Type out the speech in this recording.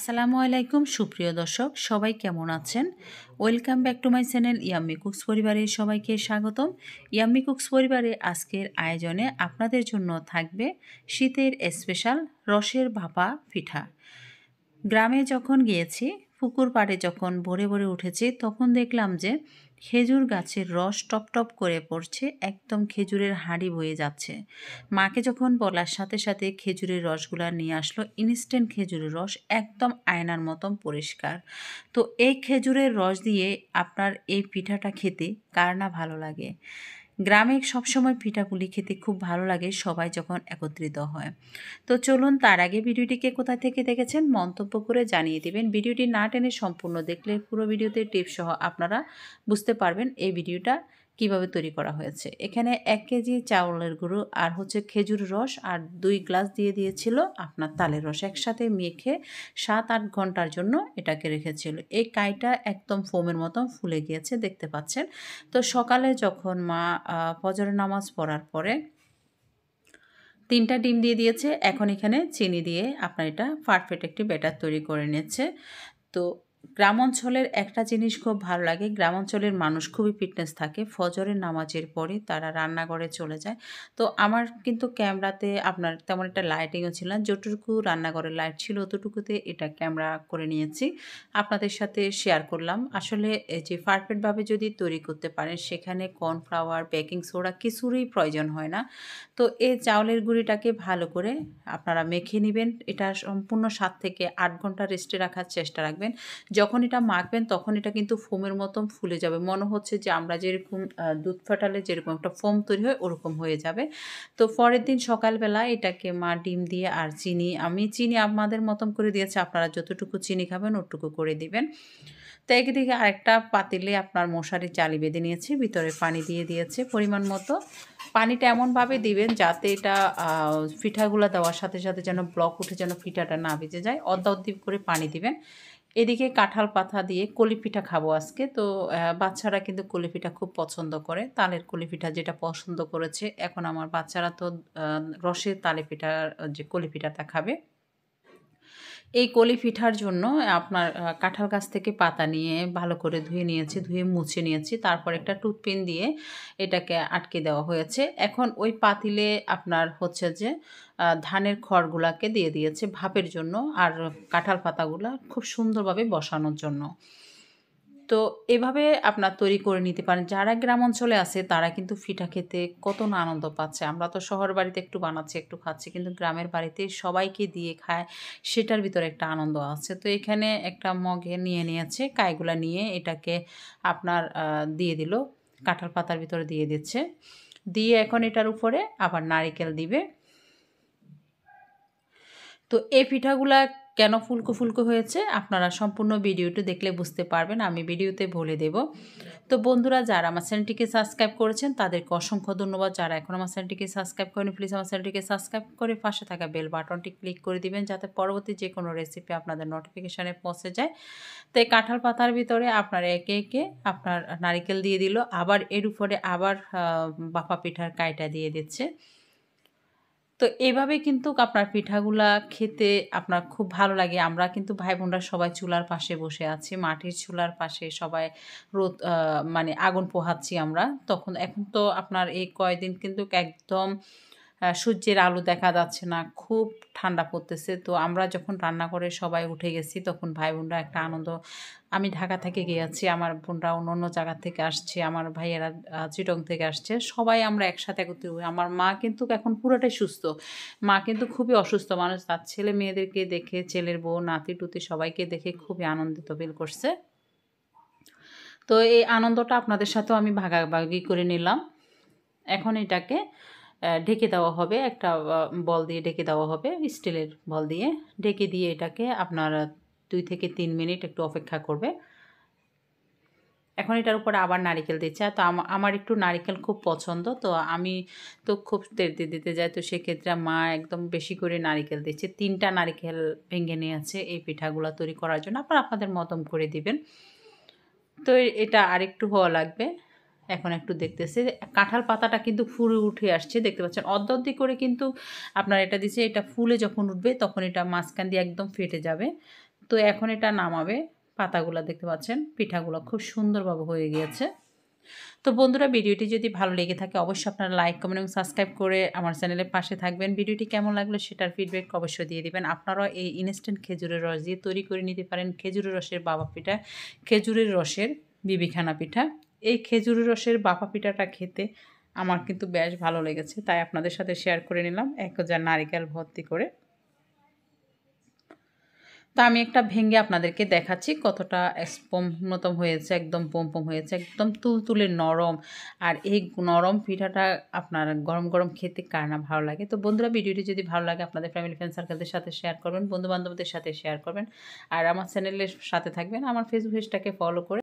আসসালামু আলাইকুম সুপ্রিয় দর্শক, সবাই কেমন আছেন? Welcome back to my channel yummy cooks পরিবারের সবাইকে স্বাগতম। ইয়াম্মি কুকস পরিবারে আজকের আয়োজনে আপনাদের জন্য থাকবে শীতের স্পেশাল রসের ভাপা পিঠা। গ্রামে যখন গিয়েছি, পুকুর পাড়ে যখন ভরে ভরে উঠেছি, তখন দেখলাম যে খেজুর গাছের রস টপ টপ করে পড়ছে, একদম খেজুরের হাঁড়ি বয়ে যাচ্ছে। মাকে যখন বলার সাথে সাথে খেজুরের রসগুলা নিয়ে আসলো, ইনস্ট্যান্ট খেজুরের রস একদম আয়নার মতন পরিষ্কার। তো এই খেজুরের রস দিয়ে আপনার এই পিঠাটা খেতে কার না ভালো লাগে? গ্রামে সবসময় পিঠাপুলি খেতে খুব ভালো লাগে সবাই যখন একত্রিত হয়। তো চলুন, তার আগে ভিডিওটিকে কোথা থেকে দেখেছেন মন্তব্য করে জানিয়ে দিবেন। ভিডিওটি না টেনে সম্পূর্ণ দেখলে পুরো ভিডিওতে টিপস সহ আপনারা বুঝতে পারবেন এই ভিডিওটা কিভাবে তৈরি করা হয়েছে। এখানে 1 কেজি চাউলের গুঁড়ো আর হচ্ছে খেজুর রস আর 2 গ্লাস দিয়ে দিয়েছিল আপনার তালের রস, একসাথে মেখে 7-8 ঘন্টার জন্য এটাকে রেখেছিল। এই কাইটা একদম ফোমের মতো ফুলে গিয়েছে, দেখতে পাচ্ছেন। তো সকালে যখন মা ফজরের নামাজ পড়ার পরে 3টা ডিম দিয়ে দিয়েছে, এখন এখানে চিনি দিয়ে আপনার এটা পারফেক্ট একটি ব্যাটার তৈরি করে নিচ্ছে। তো গ্রাম অঞ্চলের একটা জিনিস খুব ভালো লাগে, গ্রাম অঞ্চলের মানুষ খুবই ফিটনেস থাকে। ফজরের নামাজের পরে তারা রান্নাঘরে চলে যায়। তো আমার কিন্তু ক্যামেরাতে আপনার তেমন একটা লাইটিংও ছিল না, যতটুকু রান্নাঘরের লাইট ছিল অতটুকুতে এটা ক্যামেরা করে নিয়েছি, আপনাদের সাথে শেয়ার করলাম। আসলে এই যে পারফেক্টভাবে যদি তৈরি করতে পারেন, সেখানে কর্নফ্লাওয়ার, বেকিং সোডা কিছুরই প্রয়োজন হয় না। তো এই চাউলের গুঁড়িটাকে ভালো করে আপনারা মেখে নেবেন। এটা সম্পূর্ণ 7 থেকে 8 ঘন্টা রেস্টে রাখার চেষ্টা রাখবেন। যখন এটা মাখবেন তখন এটা কিন্তু ফোমের মতন ফুলে যাবে, মনে হচ্ছে যে আমরা যেরকম দুধ ফাটালে যেরকম একটা ফোম তৈরি হয় ওরকম হয়ে যাবে। তো পরের দিন সকালবেলা এটাকে মা ডিম দিয়ে আর চিনি, আমি চিনি আমাদের মতন করে দিয়েছে, আপনারা যতটুকু চিনি খাবেন ওটুকু করে দিবেন। তো একদিকে আরেকটা পাতিলে আপনার মশারি জালি বেঁধে নিয়েছি, ভিতরে পানি দিয়ে দিয়েছে পরিমাণ মতো। পানিটা এমনভাবে দিবেন যাতে এটা পিঠাগুলো দেওয়ার সাথে সাথে যেন ব্লক উঠে, যেন পিঠাটা না ভিজে যায়। অর্ধ করে পানি দিবেন। এদিকে কাঁঠাল পাতা দিয়ে কলি পিঠা খাবো আজকে। তো বাচ্চারা কিন্তু কলি পিঠা খুব পছন্দ করে, তালের কলি পিঠা যেটা পছন্দ করেছে। এখন আমার বাচ্চারা তো রসের তালে পিঠার যে কলি পিঠাটা খাবে। এই কলি পিঠার জন্য আপনার কাঁঠাল গাছ থেকে পাতা নিয়ে ভালো করে ধুয়ে নিয়েছি, ধুয়ে মুছে নিয়েছি। তারপর একটা টুথপিন দিয়ে এটাকে আটকে দেওয়া হয়েছে। এখন ওই পাতিলে আপনার হচ্ছে যে ধানের খড়গুলাকে দিয়ে দিয়েছে ভাপের জন্য, আর কাঁঠাল পাতাগুলা খুব সুন্দরভাবে বসানোর জন্য। তো এভাবে আপনার তৈরি করে নিতে পারেন। যারা গ্রাম অঞ্চলে আছে তারা কিন্তু পিঠা খেতে কত না আনন্দ পাচ্ছে। আমরা তো শহর বাড়িতে একটু বানাচ্ছি, একটু খাচ্ছি, কিন্তু গ্রামের বাড়িতে সবাইকে দিয়ে খায়, সেটার ভিতরে একটা আনন্দ আছে। তো এখানে একটা মগে নিয়ে নিয়েছে, কাইগুলা নিয়ে এটাকে আপনার দিয়ে দিল, কাঁঠাল পাতার ভিতরে দিয়ে দিচ্ছে। দিয়ে এখন এটার উপরে আবার নারিকেল দিবে। তো এই পিঠাগুলা কেন ফুলকো ফুলকো হয়েছে আপনারা সম্পূর্ণ ভিডিওটি দেখলে বুঝতে পারবেন, আমি ভিডিওতে বলে দেব। তো বন্ধুরা, যারা আমার চ্যানেলটিকে সাবস্ক্রাইব করেছেন তাদেরকে অসংখ্য ধন্যবাদ। যারা এখন আমার চ্যানেলটিকে সাবস্ক্রাইব করেন, প্লিজ আমার চ্যানেলটিকে সাবস্ক্রাইব করে পাশে থাকা বেল বাটনটি ক্লিক করে দিবেন, যাতে পরবর্তী যে কোনো রেসিপি আপনাদের নোটিফিকেশানে পৌঁছে যায়। তো এই কাঁঠাল পাতার ভিতরে আপনার একে একে আপনার নারিকেল দিয়ে দিল, আবার এর উপরে আবার বাপা পিঠার কাইটা দিয়ে দিচ্ছে। তো এভাবে কিন্তু আপনার পিঠাগুলা খেতে আপনার খুব ভালো লাগে। আমরা কিন্তু ভাই বোনরা সবাই চুলার পাশে বসে আছি, মাটির চুলার পাশে সবাই রোদ মানে আগুন পোহাচ্ছি আমরা। এখন তো আপনার এই কয়দিন কিন্তু একদম সূর্যের আলো দেখা যাচ্ছে না, খুব ঠান্ডা পড়তেছে। তো আমরা যখন রান্না করে সবাই উঠে গেছি, তখন ভাই বোনরা একটা আনন্দ। আমি ঢাকা থেকে গিয়েছি, আমার বোনরা অন্য অন্য জায়গা থেকে আসছে, আমার ভাইয়েরা চিটং থেকে আসছে, সবাই আমরা একসাথে একত্রিত হই। আমার মা কিন্তু এখন পুরোটাই সুস্থ, মা কিন্তু খুবই অসুস্থ মানুষ, তার ছেলে মেয়েদেরকে দেখে, ছেলের বউ, নাতি টুতি সবাইকে দেখে খুবই আনন্দিত ফিল করছে। তো এই আনন্দটা আপনাদের সাথেও আমি ভাগাভাগি করে নিলাম। এখন এটাকে ঢেকে দেওয়া হবে, একটা বল দিয়ে ঢেকে দেওয়া হবে, স্টিলের বল দিয়ে ঢেকে দিয়ে এটাকে আপনার 2 থেকে 3 মিনিট একটু অপেক্ষা করবে। এখন এটার উপরে আবার নারিকেল দিচ্ছে। তো আমার একটু নারিকেল খুব পছন্দ, তো আমি তো খুব তেড়তে দিতে যাই, তো সেক্ষেত্রে মা একদম বেশি করে নারিকেল দিচ্ছে। 3টা নারিকেল ভেঙে নিয়েছে এই পিঠাগুলো তৈরি করার জন্য, আপনাদের মতন করে দিবেন। তো এটা আরেকটু হওয়া লাগবে। এখন একটু দেখতেছি কাঁঠাল পাতাটা কিন্তু ফুলে উঠে আসছে, দেখতে পাচ্ছেন। অর্ধেক করে কিন্তু আপনার এটা দিচ্ছে, এটা ফুলে যখন উঠবে তখন এটা মাঝখান দিয়ে একদম ফেটে যাবে। তো এখন এটা নামাবে। পাতাগুলো দেখতে পাচ্ছেন, পিঠাগুলো খুব সুন্দরভাবে হয়ে গিয়েছে। তো বন্ধুরা, ভিডিওটি যদি ভালো লেগে থাকে অবশ্যই আপনারা লাইক, কমেন্ট এবং সাবস্ক্রাইব করে আমার চ্যানেলের পাশে থাকবেন। ভিডিওটি কেমন লাগলো সেটার ফিডব্যাক অবশ্যই দিয়ে দিবেন। আপনারাও এই ইনস্ট্যান্ট খেজুরের রস দিয়ে তৈরি করে নিতে পারেন খেজুরের রসের বাবা পিঠা, খেজুরের রসের বিবিখানা পিঠা। এই খেজুরের রসের বাবা পিঠাটা খেতে আমার কিন্তু বেশ ভালো লেগেছে, তাই আপনাদের সাথে শেয়ার করে নিলাম 1,000 নারিকেল ভর্তি করে। তো আমি একটা ভেঙে আপনাদেরকে দেখাচ্ছি কতটা স্পঞ্জমতম হয়েছে, একদম পম হয়েছে, একদম তুলতুলে নরম। আর এই নরম পিঠাটা আপনার গরম গরম খেতে কার না ভালো লাগে। তো বন্ধুরা, ভিডিওটি যদি ভালো লাগে আপনাদের ফ্যামিলি ফ্রেন্ড সার্কেলদের সাথে শেয়ার করবেন, বন্ধুবান্ধবদের সাথে শেয়ার করবেন। আর আমার চ্যানেলের সাথে থাকবেন, আমার ফেসবুক পেজটাকে ফলো করে